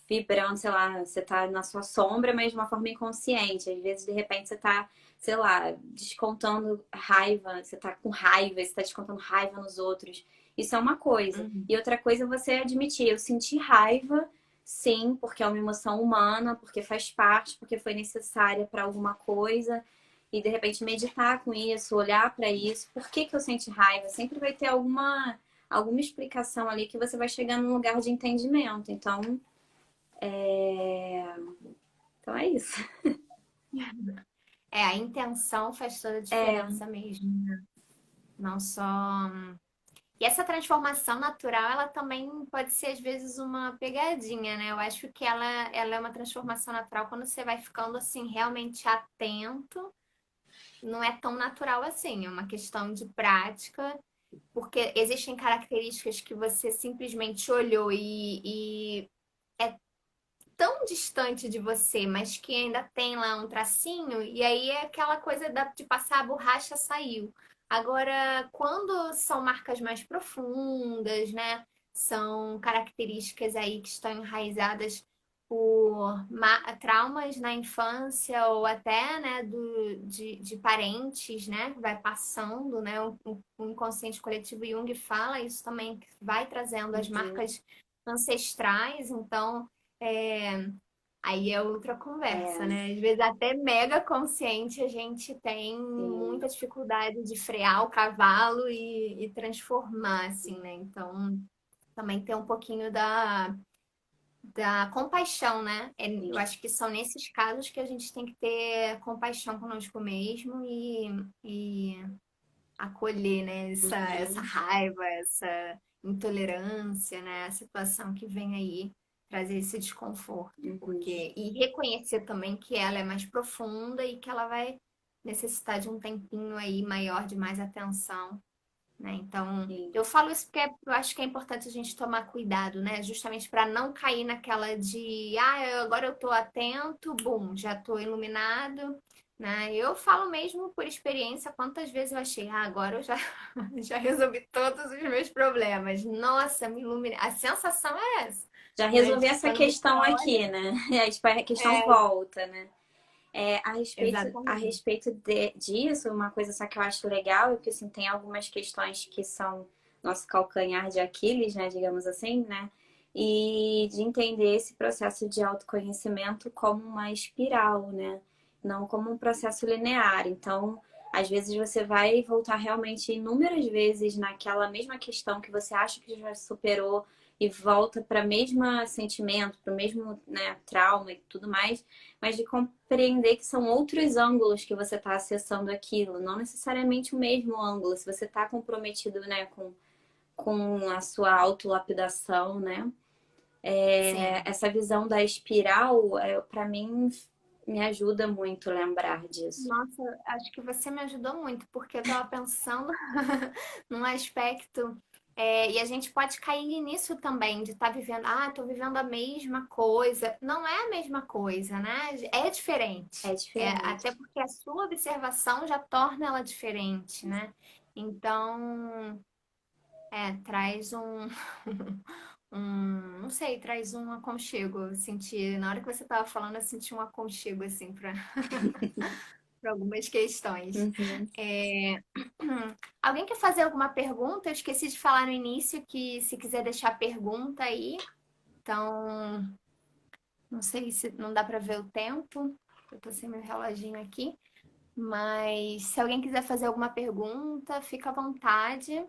vibrando, sei lá, você tá na sua sombra, mas de uma forma inconsciente. Às vezes, de repente, você tá, sei lá, descontando raiva, você tá com raiva, você tá descontando raiva nos outros. Isso é uma coisa. Uhum. E outra coisa é você admitir, eu senti raiva, sim, porque é uma emoção humana, porque faz parte, porque foi necessária para alguma coisa e de repente meditar com isso, olhar para isso, por que que eu senti raiva? Sempre vai ter alguma explicação ali que você vai chegar num lugar de entendimento. Então é isso. A intenção faz toda a É, diferença mesmo, né? Não só. E essa transformação natural, ela também pode ser, às vezes, uma pegadinha, né? Eu acho que ela é uma transformação natural quando você vai ficando, assim, realmente atento. Não é tão natural assim, é uma questão de prática, porque existem características que você simplesmente olhou e tão distante de você, mas que ainda tem lá um tracinho, e aí é aquela coisa de passar a borracha saiu. Agora, quando são marcas mais profundas, né? São características aí que estão enraizadas por traumas na infância ou até, né, de parentes, né? Vai passando, né? O inconsciente coletivo Jung fala isso também, que vai trazendo as Uhum. marcas ancestrais, então é, aí é outra conversa, É, né? Às vezes até mega consciente a gente tem sim. muita dificuldade de frear o cavalo e transformar, assim, né? Então também tem um pouquinho da compaixão, né? Eu Sim. acho que são nesses casos que a gente tem que ter compaixão conosco mesmo e acolher, né? Essa Uhum. raiva, essa intolerância, né? A situação que vem aí trazer esse desconforto, Uhum. porque e reconhecer também que ela é mais profunda e que ela vai necessitar de um tempinho aí maior de mais atenção, né? Então, Sim. eu falo isso porque eu acho que é importante a gente tomar cuidado, né? Justamente para não cair naquela de, agora eu tô atento, bum, já tô iluminado, né? Eu falo mesmo por experiência quantas vezes eu achei, agora eu já, já resolvi todos os meus problemas. Nossa, me iluminei. A sensação é essa, Já né? resolvi De que essa quando você questão aqui, olha, né? Aí, tipo, a questão é, volta, né? A exatamente. respeito disso, uma coisa só que eu acho legal é que assim, tem algumas questões que são nosso calcanhar de Aquiles, né, digamos assim, né? E de entender esse processo de autoconhecimento como uma espiral, né? Não como um processo linear. Então, às vezes você vai voltar realmente inúmeras vezes naquela mesma questão que você acha que já superou e volta para o mesmo sentimento, para o mesmo, né, trauma e tudo mais, mas de compreender que são outros ângulos que você está acessando aquilo, não necessariamente o mesmo ângulo. Se você está comprometido, né, com a sua autolapidação, né, Sim. essa visão da espiral, para mim, me ajuda muito lembrar disso. Nossa, acho que você me ajudou muito, porque eu estava pensando num aspecto, e a gente pode cair nisso também, de estar vivendo, tô vivendo a mesma coisa. Não é a mesma coisa, né? É É diferente. Até diferente. porque a sua observação já torna ela diferente, né? Então, traz não sei, traz um aconchego. Eu senti, na hora que você estava falando, eu senti um aconchego, assim, para algumas questões. Uhum. É, Alguém quer fazer alguma pergunta? Eu esqueci de falar no início que se quiser deixar pergunta aí, então não sei se não dá para ver o tempo. Eu tô sem meu reloginho aqui, mas se alguém quiser fazer alguma pergunta, fica à vontade.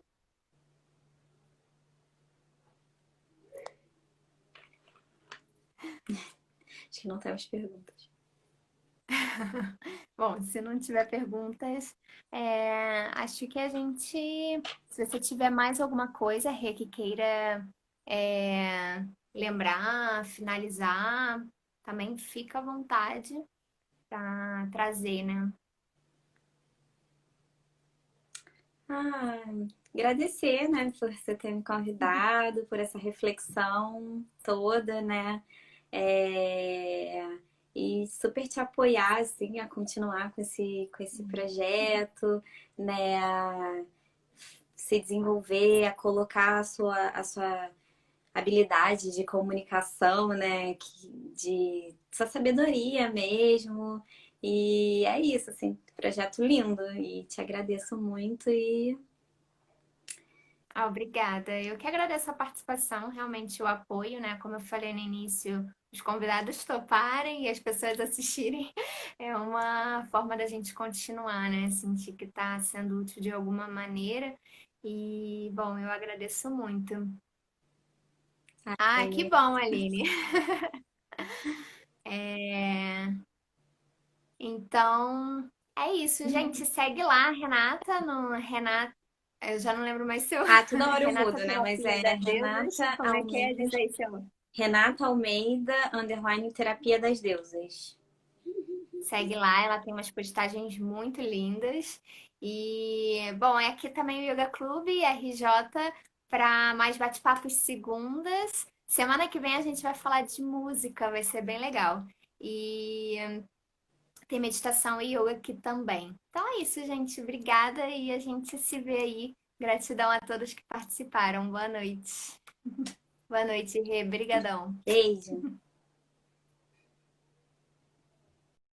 Acho que não temos perguntas. Bom, se não tiver perguntas, acho que a gente, se você tiver mais alguma coisa, Rê, que queira lembrar, finalizar, também fica à vontade para trazer, né? Ah, agradecer, né, por você ter me convidado, por essa reflexão toda, né? É, E super te apoiar, assim, a continuar com esse projeto, né? A se desenvolver, a colocar a sua habilidade de comunicação, né? De sua sabedoria mesmo. E é isso, assim, projeto lindo. E te agradeço muito e Obrigada. Eu que agradeço a participação, realmente o apoio, né? Como eu falei no início, os convidados toparem e as pessoas assistirem é uma forma da gente continuar, né? Sentir que está sendo útil de alguma maneira. E, bom, eu agradeço muito. Que ai, bom, Aline. É, Então, é isso, gente. Segue lá, Renata, no Renata. Eu já não lembro mais seu. toda hora eu Renata mudo, né? Mas Terapia é das Deusas. Renata Como é que é? Almeida, Diz aí seu. Renata Almeida, underline Terapia das Deusas. Segue lá, ela tem umas postagens muito lindas. E, bom, é aqui também o Yoga Clube RJ para mais bate-papos segundas. Semana que vem a gente vai falar de música, vai ser bem legal. E tem meditação e yoga aqui também. Então é isso, gente. Obrigada e a gente se vê aí. Gratidão a todos que participaram. Boa noite. Boa noite, Rê. Brigadão. Beijo.